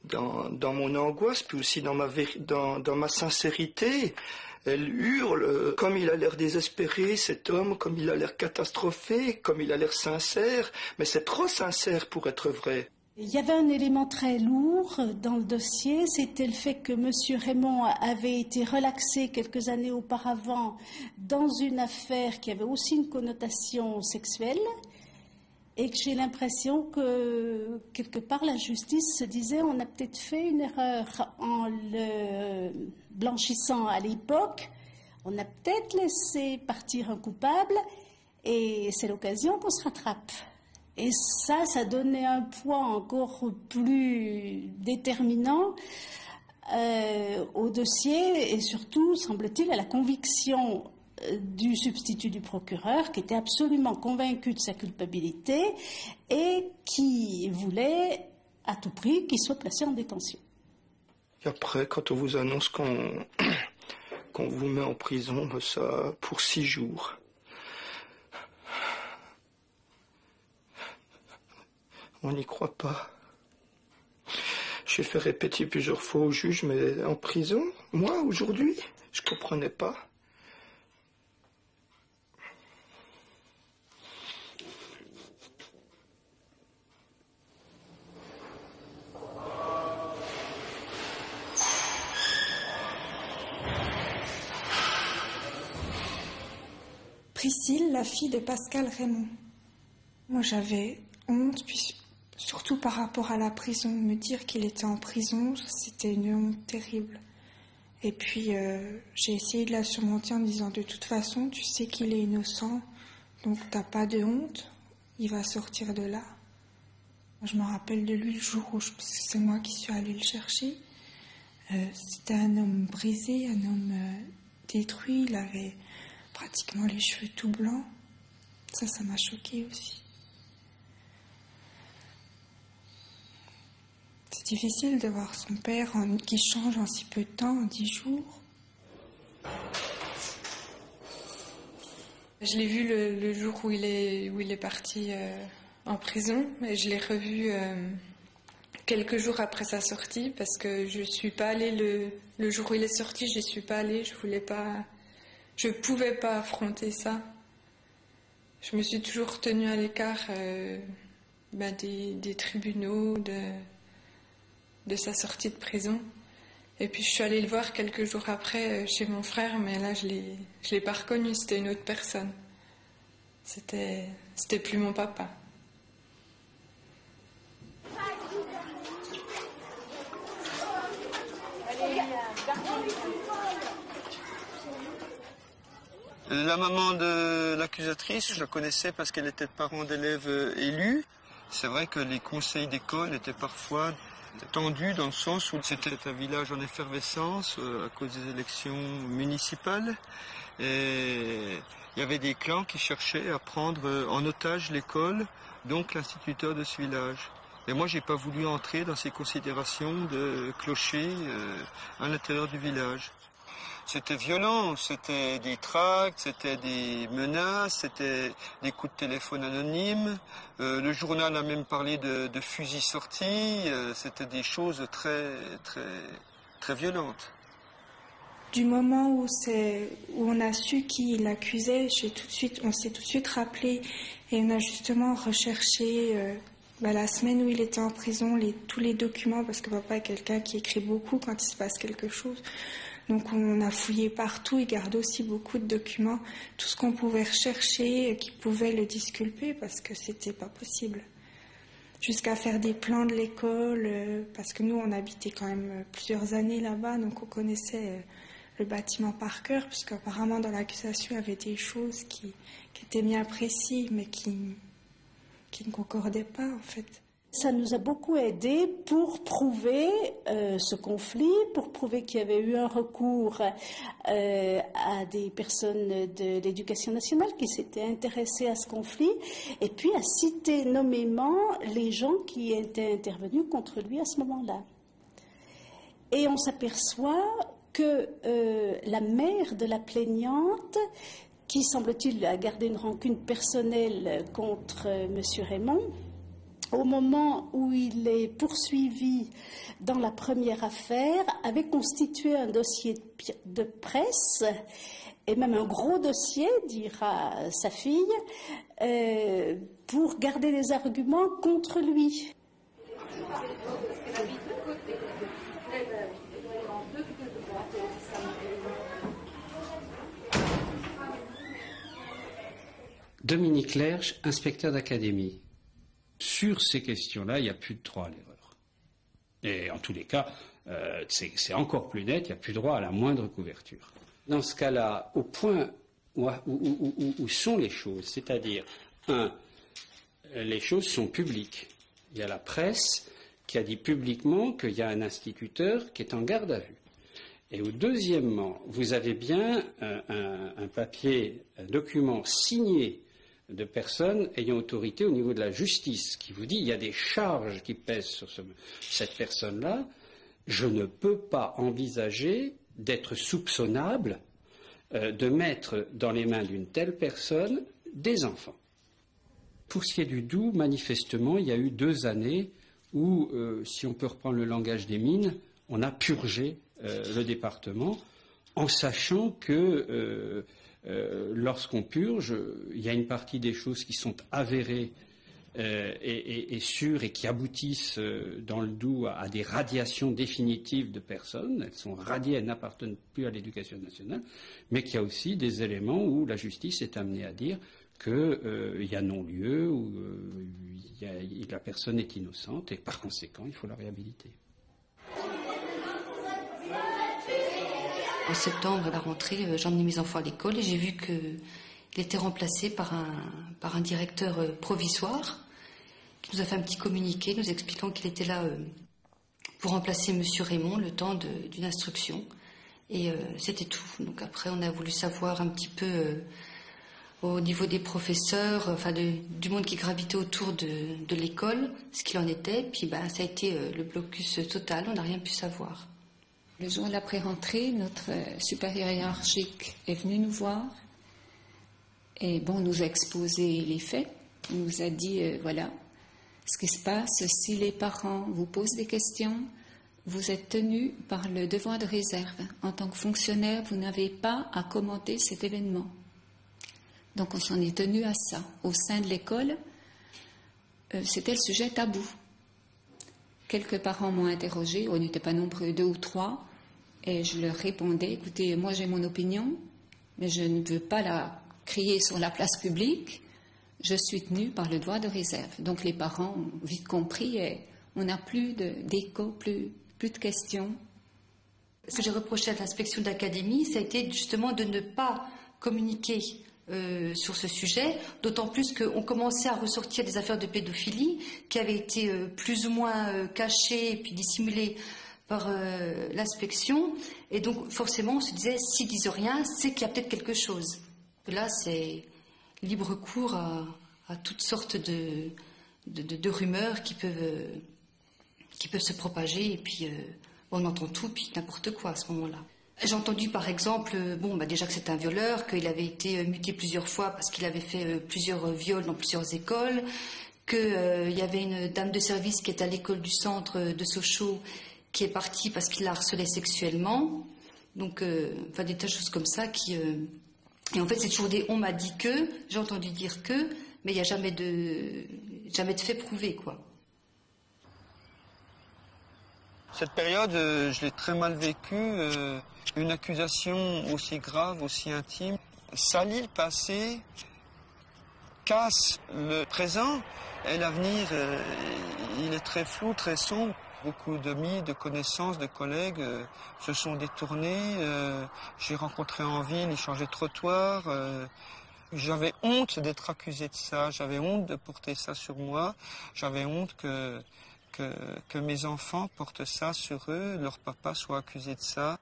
mon angoisse, puis aussi dans ma sincérité, elle hurle, comme il a l'air désespéré, cet homme, comme il a l'air catastrophé, comme il a l'air sincère, mais c'est trop sincère pour être vrai. Il y avait un élément très lourd dans le dossier, c'était le fait que M. Raymond avait été relaxé quelques années auparavant dans une affaire qui avait aussi une connotation sexuelle et que j'ai l'impression que quelque part la justice se disait on a peut-être fait une erreur en le blanchissant à l'époque, on a peut-être laissé partir un coupable et c'est l'occasion qu'on se rattrape. Et ça donnait un poids encore plus déterminant au dossier et surtout, semble-t-il, à la conviction du substitut du procureur qui était absolument convaincu de sa culpabilité et qui voulait à tout prix qu'il soit placé en détention. Et après, quand on vous annonce qu'on vous met en prison, ça pour 6 jours. On n'y croit pas. J'ai fait répéter plusieurs fois au juge, mais en prison, moi, aujourd'hui, je ne comprenais pas. Priscille, la fille de Pascal Raymond. Moi, j'avais honte, puis surtout par rapport à la prison. Me dire qu'il était en prison, c'était une honte terrible. Et puis, j'ai essayé de la surmonter en me disant, de toute façon, tu sais qu'il est innocent, donc t'as pas de honte, il va sortir de là. Je me rappelle de lui le jour où c'est moi qui suis allée le chercher. C'était un homme brisé, un homme détruit, il avait pratiquement les cheveux tout blancs. Ça m'a choquée aussi. C'est difficile de voir son père qui change en si peu de temps, en 10 jours. Je l'ai vu le jour où il est parti en prison et je l'ai revu quelques jours après sa sortie parce que je suis pas allée le jour où il est sorti, je suis pas allée, je pouvais pas affronter ça. Je me suis toujours tenue à l'écart des tribunaux, de sa sortie de prison. Et puis je suis allée le voir quelques jours après chez mon frère, mais là je l'ai pas reconnu, c'était une autre personne. C'était plus mon papa. La maman de l'accusatrice, je la connaissais parce qu'elle était parent d'élèves élus. C'est vrai que les conseils d'école étaient parfois tendus dans le sens où c'était un village en effervescence à cause des élections municipales. Et il y avait des clans qui cherchaient à prendre en otage l'école, donc l'instituteur de ce village. Et moi, j'ai pas voulu entrer dans ces considérations de clocher à l'intérieur du village. C'était violent, c'était des tracts, c'était des menaces, c'était des coups de téléphone anonymes. Le journal a même parlé de fusils sortis. C'était des choses très, très, très violentes. Du moment où on a su qui l'accusait, on s'est tout de suite rappelé et on a justement recherché la semaine où il était en prison tous les documents parce que papa est quelqu'un qui écrit beaucoup quand il se passe quelque chose. Donc on a fouillé partout, il garde aussi beaucoup de documents, tout ce qu'on pouvait rechercher qui pouvait le disculper parce que c'était pas possible. Jusqu'à faire des plans de l'école, parce que nous on habitait quand même plusieurs années là-bas, donc on connaissait le bâtiment par cœur, puisqu'apparemment dans l'accusation il y avait des choses qui étaient bien précises mais qui ne concordaient pas en fait. Ça nous a beaucoup aidé pour prouver ce conflit, pour prouver qu'il y avait eu un recours à des personnes de l'Éducation nationale qui s'étaient intéressées à ce conflit, et puis à citer nommément les gens qui étaient intervenus contre lui à ce moment-là. Et on s'aperçoit que la mère de la plaignante, qui semble-t-il a gardé une rancune personnelle contre M. Raymond, au moment où il est poursuivi dans la première affaire, avait constitué un dossier de presse, et même un gros dossier, dira sa fille, pour garder des arguments contre lui. Dominique Lerche, inspecteur d'académie. Sur ces questions-là, il n'y a plus de droit à l'erreur. Et en tous les cas, c'est encore plus net, il n'y a plus droit à la moindre couverture. Dans ce cas-là, au point où sont les choses, c'est-à-dire, les choses sont publiques. Il y a la presse qui a dit publiquement qu'il y a un instituteur qui est en garde à vue. Et deuxièmement, vous avez bien un papier, un document signé de personnes ayant autorité au niveau de la justice qui vous dit il y a des charges qui pèsent sur cette personne-là. Je ne peux pas envisager d'être soupçonnable de mettre dans les mains d'une telle personne des enfants. Pour ce qui est du Doubs, manifestement, il y a eu 2 années où, si on peut reprendre le langage des mines, on a purgé le département en sachant que lorsqu'on purge, il y a une partie des choses qui sont avérées et sûres et qui aboutissent dans le Doubs à des radiations définitives de personnes. Elles sont radiées, elles n'appartiennent plus à l'éducation nationale, mais qu'il y a aussi des éléments où la justice est amenée à dire qu'il y a non-lieu, où la personne est innocente et par conséquent il faut la réhabiliter. En septembre, à la rentrée, j'ai emmené mes enfants à l'école et j'ai vu qu'il était remplacé par un directeur provisoire qui nous a fait un petit communiqué nous expliquant qu'il était là pour remplacer M. Raymond le temps d'une instruction. Et c'était tout. Donc après, on a voulu savoir un petit peu au niveau des professeurs, enfin du monde qui gravitait autour de l'école, ce qu'il en était. Puis ça a été le blocus total, on n'a rien pu savoir. Le jour de la pré-rentrée, notre supérieur hiérarchique est venu nous voir et nous a exposé les faits. Il nous a dit, voilà, ce qui se passe, si les parents vous posent des questions, vous êtes tenus par le devoir de réserve. En tant que fonctionnaire, vous n'avez pas à commenter cet événement. Donc on s'en est tenu à ça. Au sein de l'école, c'était le sujet tabou. Quelques parents m'ont interrogé, on n'était pas nombreux, 2 ou 3, et je leur répondais, écoutez, moi j'ai mon opinion, mais je ne veux pas la crier sur la place publique, je suis tenue par le devoir de réserve. Donc les parents ont vite compris et on n'a plus d'écho, plus de questions. Ce que j'ai reproché à l'inspection d'académie, ça a été justement de ne pas communiquer sur ce sujet, d'autant plus qu'on commençait à ressortir des affaires de pédophilie qui avaient été plus ou moins cachées et puis dissimulées par l'inspection. Et donc forcément on se disait, s'ils disent rien, c'est qu'il y a peut-être quelque chose. Et là c'est libre cours à toutes sortes de rumeurs qui peuvent se propager et puis on entend tout puis n'importe quoi à ce moment-là. J'ai entendu par exemple, déjà que c'était un violeur, qu'il avait été muté plusieurs fois parce qu'il avait fait plusieurs viols dans plusieurs écoles, qu'il y avait une dame de service qui est à l'école du centre de Sochaux qui est partie parce qu'il la harcelait sexuellement. Donc, des tas de choses comme ça qui... Et en fait, c'est toujours des « on m'a dit que », j'ai entendu dire que, mais il n'y a jamais de fait prouvé, quoi. Cette période, je l'ai très mal vécue. Une accusation aussi grave, aussi intime, salit le passé, casse le présent, et l'avenir, il est très flou, très sombre. Beaucoup d'amis, de connaissances, de collègues se sont détournés. J'ai rencontré en ville, ils changeaient de trottoir. J'avais honte d'être accusé de ça, j'avais honte de porter ça sur moi, j'avais honte que mes enfants portent ça sur eux, leur papa soit accusé de ça.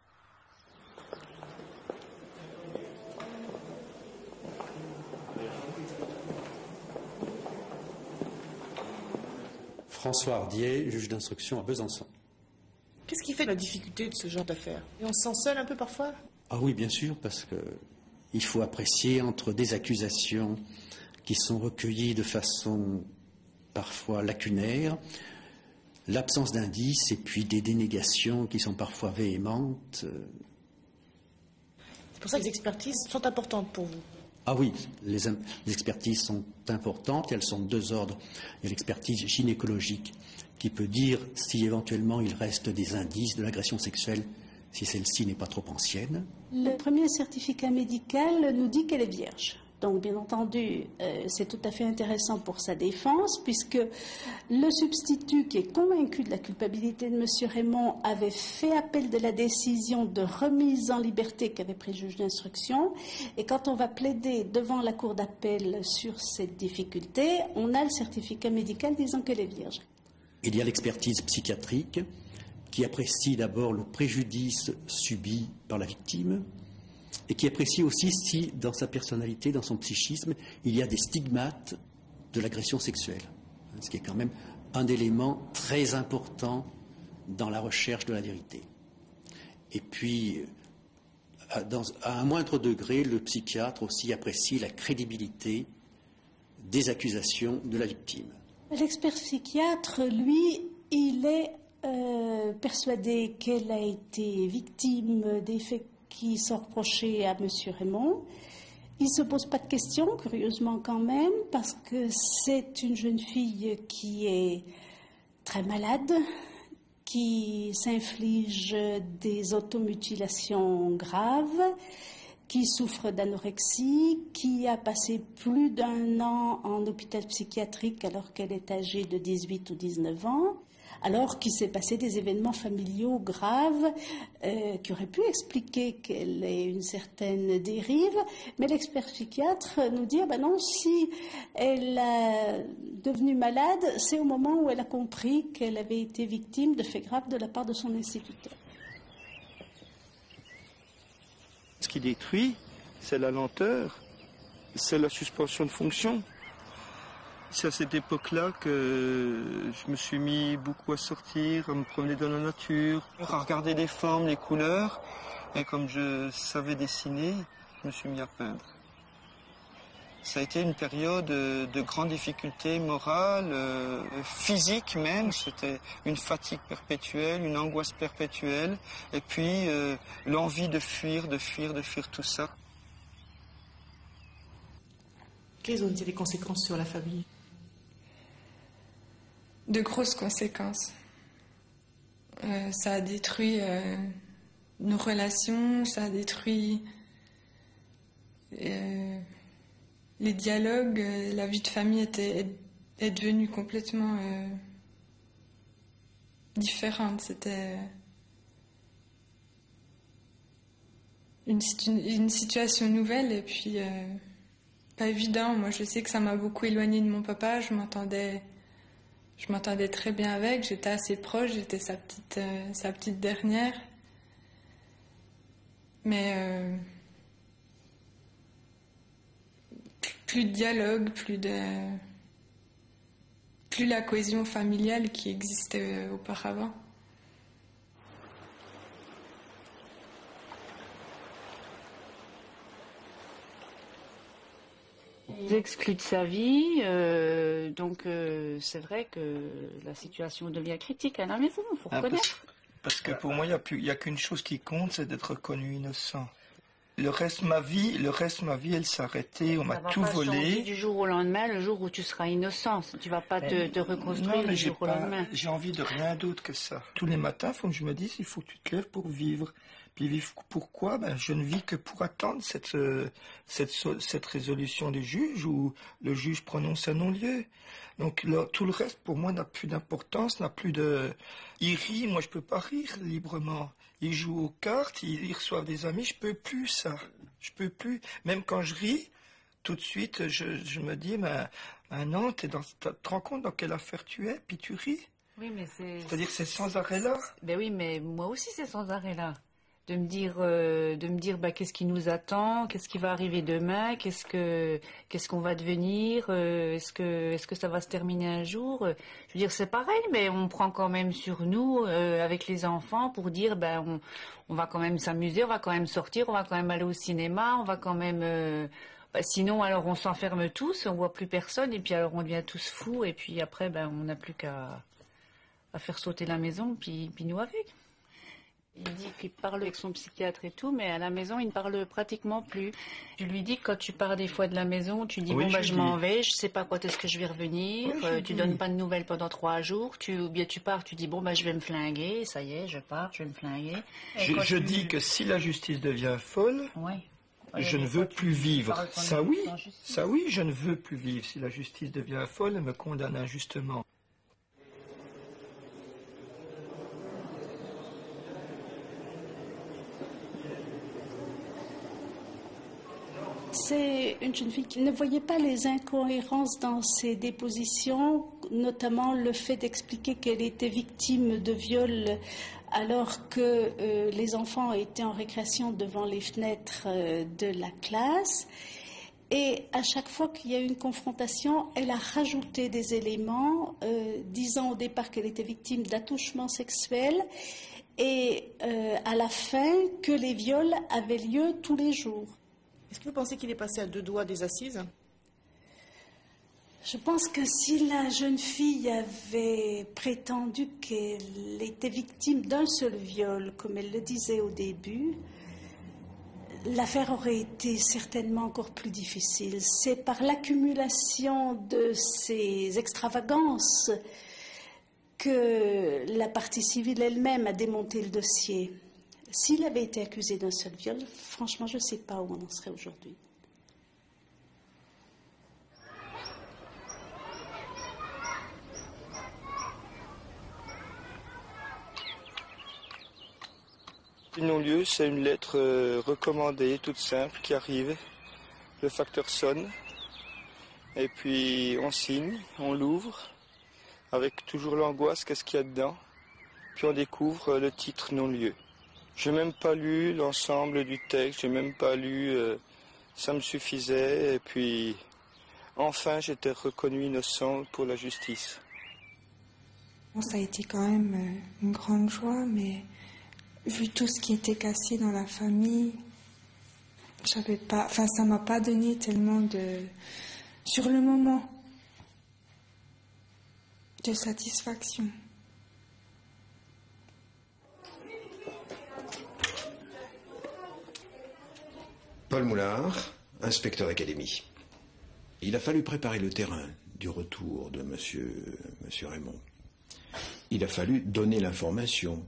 François Hardier, juge d'instruction à Besançon. Qu'est-ce qui fait la difficulté de ce genre d'affaires? Et on se sent seul un peu parfois? Ah oui, bien sûr, parce qu'il faut apprécier entre des accusations qui sont recueillies de façon parfois lacunaire, l'absence d'indices et puis des dénégations qui sont parfois véhémentes. C'est pour ça que les expertises sont importantes pour vous. Ah oui, les expertises sont importantes, elles sont de 2 ordres. Il y a l'expertise gynécologique qui peut dire si éventuellement il reste des indices de l'agression sexuelle, si celle-ci n'est pas trop ancienne. Le premier certificat médical nous dit qu'elle est vierge. Donc, bien entendu, c'est tout à fait intéressant pour sa défense, puisque le substitut qui est convaincu de la culpabilité de M. Raymond avait fait appel de la décision de remise en liberté qu'avait pris le juge d'instruction. Et quand on va plaider devant la cour d'appel sur cette difficulté, on a le certificat médical disant qu'elle est vierge. Il y a l'expertise psychiatrique qui apprécie d'abord le préjudice subi par la victime, et qui apprécie aussi si, dans sa personnalité, dans son psychisme, il y a des stigmates de l'agression sexuelle, ce qui est quand même un élément très important dans la recherche de la vérité. Et puis, à un moindre degré, le psychiatre aussi apprécie la crédibilité des accusations de la victime. L'expert psychiatre, lui, il est persuadé qu'elle a été victime des faits qui sont reprochés à M. Raymond. Il ne se pose pas de questions, curieusement quand même, parce que c'est une jeune fille qui est très malade, qui s'inflige des automutilations graves, qui souffre d'anorexie, qui a passé plus d'1 an en hôpital psychiatrique alors qu'elle est âgée de 18 ou 19 ans. Alors qu'il s'est passé des événements familiaux graves qui auraient pu expliquer qu'elle ait une certaine dérive. Mais l'expert psychiatre nous dit, ben non, si elle est devenue malade, c'est au moment où elle a compris qu'elle avait été victime de faits graves de la part de son instituteur. Ce qui détruit, c'est la lenteur, c'est la suspension de fonction. C'est à cette époque-là que je me suis mis beaucoup à sortir, à me promener dans la nature, à regarder les formes, les couleurs. Et comme je savais dessiner, je me suis mis à peindre. Ça a été une période de grande difficulté morale, physique même. C'était une fatigue perpétuelle, une angoisse perpétuelle. Et puis l'envie de fuir tout ça. Quelles ont été les conséquences sur la famille ? De grosses conséquences. Ça a détruit nos relations, ça a détruit les dialogues. La vie de famille est devenue complètement différente. C'était une situation nouvelle et puis pas évident. Moi, je sais que ça m'a beaucoup éloignée de mon papa. Je m'entendais très bien avec, j'étais assez proche, j'étais sa petite dernière. Mais plus de dialogue, plus la cohésion familiale qui existait auparavant. Exclu de sa vie, donc c'est vrai que la situation devient critique à la maison, il faut reconnaître. Parce que pour moi, il n'y a qu'une chose qui compte, c'est d'être reconnu innocent. Le reste de ma vie, elle s'est arrêtée, on m'a tout volé. Ça va pas changer du jour au lendemain, le jour où tu seras innocent. Tu vas pas te reconstruire du jour au lendemain. J'ai envie de rien d'autre que ça. Tous les matins, il faut que je me dise, il faut que tu te lèves pour vivre. Puis vivre pourquoi ? Je ne vis que pour attendre cette résolution du juge où le juge prononce un non-lieu. Donc tout le reste pour moi n'a plus d'importance, n'a plus de... Il rit, moi je peux pas rire librement. Il joue aux cartes, il reçoit des amis, je peux plus ça. Je peux plus. Même quand je ris, tout de suite je me dis, non, tu te rends compte dans quelle affaire tu es, puis tu ris. Oui, mais c'est-à-dire que c'est sans arrêt là. Ben oui, mais moi aussi c'est sans arrêt là. De me dire qu'est-ce qui nous attend, qu'est-ce qui va arriver demain, qu'est-ce qu'on va devenir, est-ce que ça va se terminer un jour. Je veux dire, c'est pareil, mais on prend quand même sur nous avec les enfants pour dire on va quand même s'amuser, on va quand même sortir, on va quand même aller au cinéma, on va quand même sinon alors on s'enferme tous, on voit plus personne et puis alors on devient tous fous et puis après on n'a plus qu'à faire sauter la maison puis nous avec. Il dit qu'il parle avec son psychiatre et tout, mais à la maison, il ne parle pratiquement plus. Je lui dis que quand tu pars des fois de la maison, tu dis oui, je m'en vais, je sais pas quand est-ce que je vais revenir, tu donnes pas de nouvelles pendant 3 jours, ou bien tu pars, tu dis je vais me flinguer, ça y est, je pars, je vais me flinguer. Je dis que si la justice devient folle, je ne veux plus vivre. Ça oui, je ne veux plus vivre. Si la justice devient folle, elle me condamne injustement. C'est une jeune fille qui ne voyait pas les incohérences dans ses dépositions, notamment le fait d'expliquer qu'elle était victime de viol alors que les enfants étaient en récréation devant les fenêtres de la classe. Et à chaque fois qu'il y a eu une confrontation, elle a rajouté des éléments, disant au départ qu'elle était victime d'attouchements sexuels et à la fin que les viols avaient lieu tous les jours. Est-ce que vous pensez qu'il est passé à 2 doigts des assises? Je pense que si la jeune fille avait prétendu qu'elle était victime d'un seul viol, comme elle le disait au début, l'affaire aurait été certainement encore plus difficile. C'est par l'accumulation de ces extravagances que la partie civile elle-même a démonté le dossier. S'il avait été accusé d'un seul viol, franchement, je ne sais pas où on en serait aujourd'hui. Le non-lieu, c'est une lettre recommandée, toute simple, qui arrive. Le facteur sonne, et puis on signe, on l'ouvre, avec toujours l'angoisse, qu'est-ce qu'il y a dedans. Puis on découvre le titre non-lieu. Je n'ai même pas lu l'ensemble du texte, j'ai même pas lu, ça me suffisait, et puis enfin j'étais reconnu innocent pour la justice. Ça a été quand même une grande joie, mais vu tout ce qui était cassé dans la famille, ça m'a pas donné tellement sur le moment, de satisfaction. Paul Moulard, inspecteur d'académie. Il a fallu préparer le terrain du retour de monsieur Raymond. Il a fallu donner l'information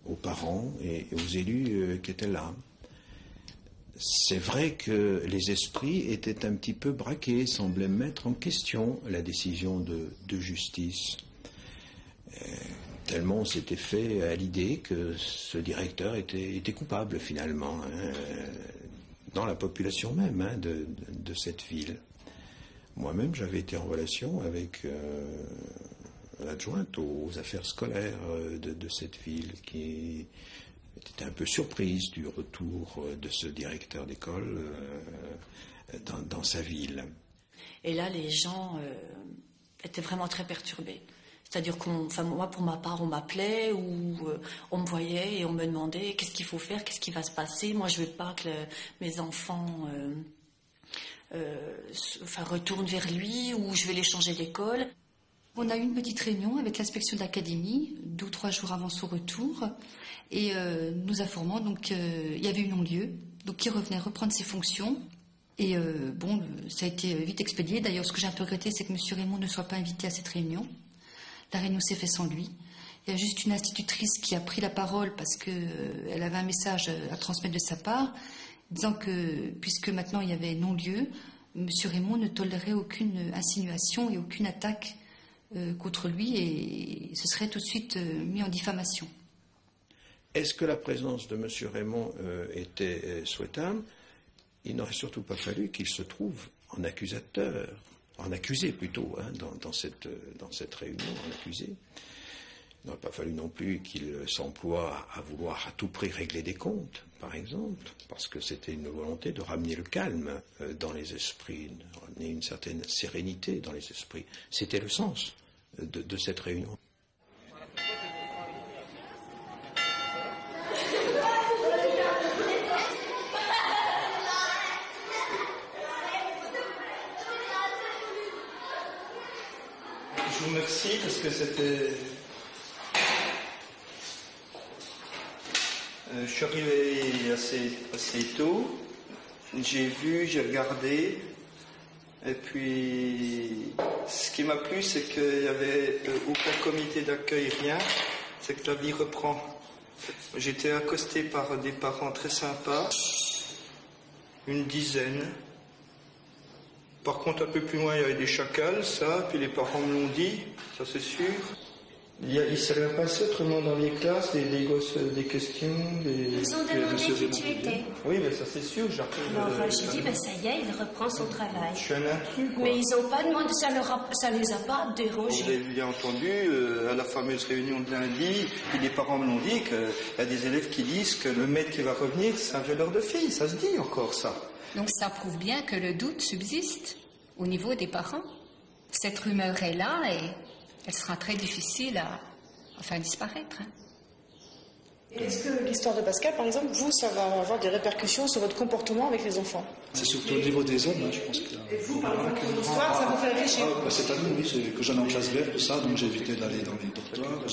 aux parents et aux élus qui étaient là. C'est vrai que les esprits étaient un petit peu braqués, semblaient mettre en question la décision de justice. Tellement on s'était fait à l'idée que ce directeur était coupable finalement, dans la population même de cette ville. Moi-même, j'avais été en relation avec l'adjointe aux affaires scolaires de cette ville, qui était un peu surprise du retour de ce directeur d'école dans sa ville. Et là, les gens étaient vraiment très perturbés. C'est-à-dire moi, pour ma part, on m'appelait ou on me voyait et on me demandait qu'est-ce qu'il faut faire, qu'est-ce qui va se passer. Moi, je ne veux pas que mes enfants retournent vers lui ou je vais les changer d'école. On a eu une petite réunion avec l'inspection de l'académie 2 ou 3 jours avant son retour et nous informant qu'il y avait eu non-lieu, donc qu'il revenait reprendre ses fonctions. Et ça a été vite expédié. D'ailleurs, ce que j'ai un peu regretté, c'est que M. Raymond ne soit pas invité à cette réunion. La réunion s'est faite sans lui. Il y a juste une institutrice qui a pris la parole parce qu'elle avait un message à transmettre de sa part, disant que, puisque maintenant il y avait non-lieu, M. Raymond ne tolérait aucune insinuation et aucune attaque contre lui et ce serait tout de suite mis en diffamation. Est-ce que la présence de M. Raymond était souhaitable? Il n'aurait surtout pas fallu qu'il se trouve en accusateur. En accusé plutôt, dans cette réunion, en accusé. Il n'aurait pas fallu non plus qu'il s'emploie à vouloir à tout prix régler des comptes, par exemple, parce que c'était une volonté de ramener le calme dans les esprits, de ramener une certaine sérénité dans les esprits. C'était le sens de cette réunion. Je vous remercie parce que c'était Je suis arrivé assez tôt. J'ai vu, j'ai regardé. Et puis, ce qui m'a plu, c'est qu'il n'y avait aucun comité d'accueil, rien. C'est que la vie reprend. J'étais accosté par des parents très sympas, une dizaine. Par contre, un peu plus loin, il y avait des chacals, ça, puis les parents me l'ont dit, ça c'est sûr. Il ne s'est rien passé autrement dans les classes, des gosses, des questions, Ils ont demandé qui tu étais. Oui, mais ça c'est sûr. Alors j'ai dit, ça y est, il reprend son travail. Je suis un intrus, quoi. Mais ils n'ont pas demandé, ça les a pas dérangés. Vous avez bien entendu, à la fameuse réunion de lundi, puis les parents me l'ont dit, qu'il y a des élèves qui disent que le maître qui va revenir, c'est un violeur de filles. Ça se dit encore, ça. Donc ça prouve bien que le doute subsiste au niveau des parents. Cette rumeur est là et elle sera très difficile à faire disparaître. Est-ce que l'histoire de Pascal, par exemple, vous, ça va avoir des répercussions sur votre comportement avec les enfants? C'est surtout au niveau des hommes, je pense que... Et vous, par exemple, pour l'histoire, ça vous fait réfléchir? Cette année, oui, que j'en ai en classe verte, tout ça, donc j'ai évité d'aller dans les dortoirs,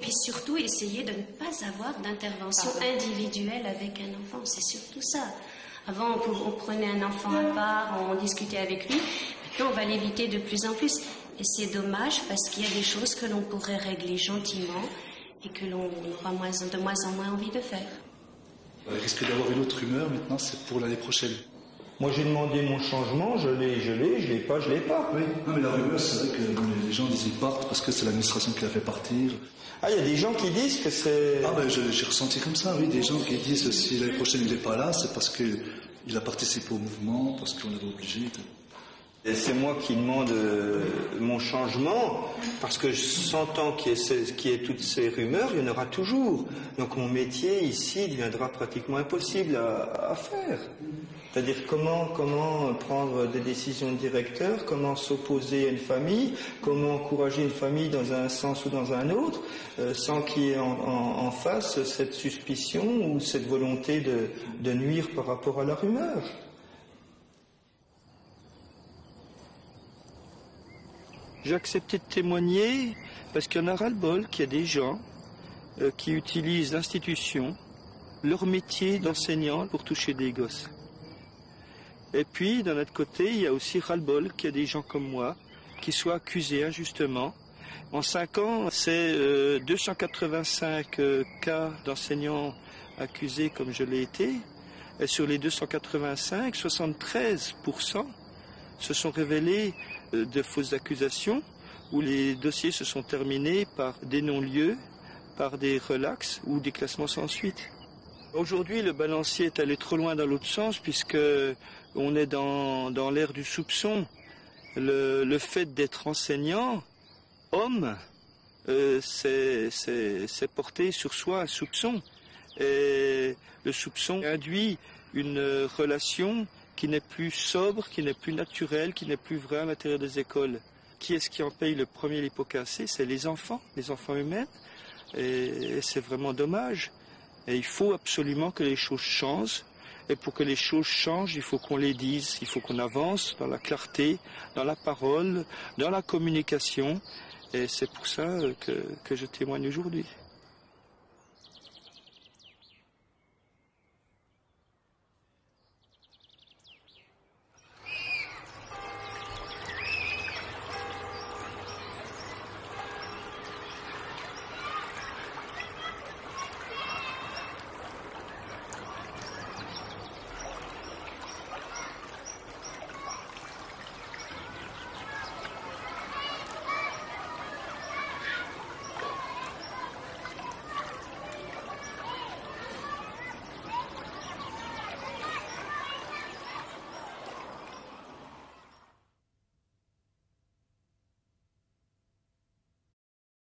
Et surtout, essayer de ne pas avoir d'intervention individuelle avec un enfant, c'est surtout ça. Avant, on prenait un enfant à part, on discutait avec lui. Maintenant, on va l'éviter de plus en plus. Et c'est dommage parce qu'il y a des choses que l'on pourrait régler gentiment et que l'on aura de moins en moins envie de faire. Il risque d'avoir une autre rumeur maintenant, c'est pour l'année prochaine. Moi j'ai demandé mon changement, je l'ai pas. Oui, non, mais la rumeur, c'est vrai que les gens disent qu'ils partent parce que c'est l'administration qui l'a fait partir. Ah, il y a des gens qui disent que c'est... Ah ben j'ai ressenti comme ça, oui, des gens qui disent si l'année prochaine il n'est pas là, c'est parce qu'il a participé au mouvement, parce qu'on l'avait obligé. Et c'est moi qui demande mon changement, parce que s'entend qu'il y ait toutes ces rumeurs, il y en aura toujours. Donc mon métier ici deviendra pratiquement impossible à faire. C'est-à-dire comment prendre des décisions de directeur, comment s'opposer à une famille, comment encourager une famille dans un sens ou dans un autre, sans qu'il y ait en face cette suspicion ou cette volonté de nuire par rapport à la rumeur. J'ai accepté de témoigner parce qu'il y en a ras-le-bol qu'il y a des gens qui utilisent l'institution, leur métier d'enseignant pour toucher des gosses. Et puis, d'un autre côté, il y a aussi ras-le-bol qu'il y a des gens comme moi qui soient accusés injustement. En 5 ans, c'est 285 cas d'enseignants accusés comme je l'ai été. Et sur les 285, 73% se sont révélés de fausses accusations où les dossiers se sont terminés par des non-lieux, par des relax ou des classements sans suite. Aujourd'hui, le balancier est allé trop loin dans l'autre sens puisque on est dans l'ère du soupçon. Le fait d'être enseignant, homme, c'est porter sur soi un soupçon. Et le soupçon induit une relation qui n'est plus sobre, qui n'est plus naturelle, qui n'est plus vraie à l'intérieur des écoles. Qui est-ce qui en paye le premier les pots cassés? C'est les enfants eux-mêmes. Et c'est vraiment dommage. Et il faut absolument que les choses changent. Et pour que les choses changent, il faut qu'on les dise. Il faut qu'on avance dans la clarté, dans la parole, dans la communication. Et c'est pour ça que je témoigne aujourd'hui.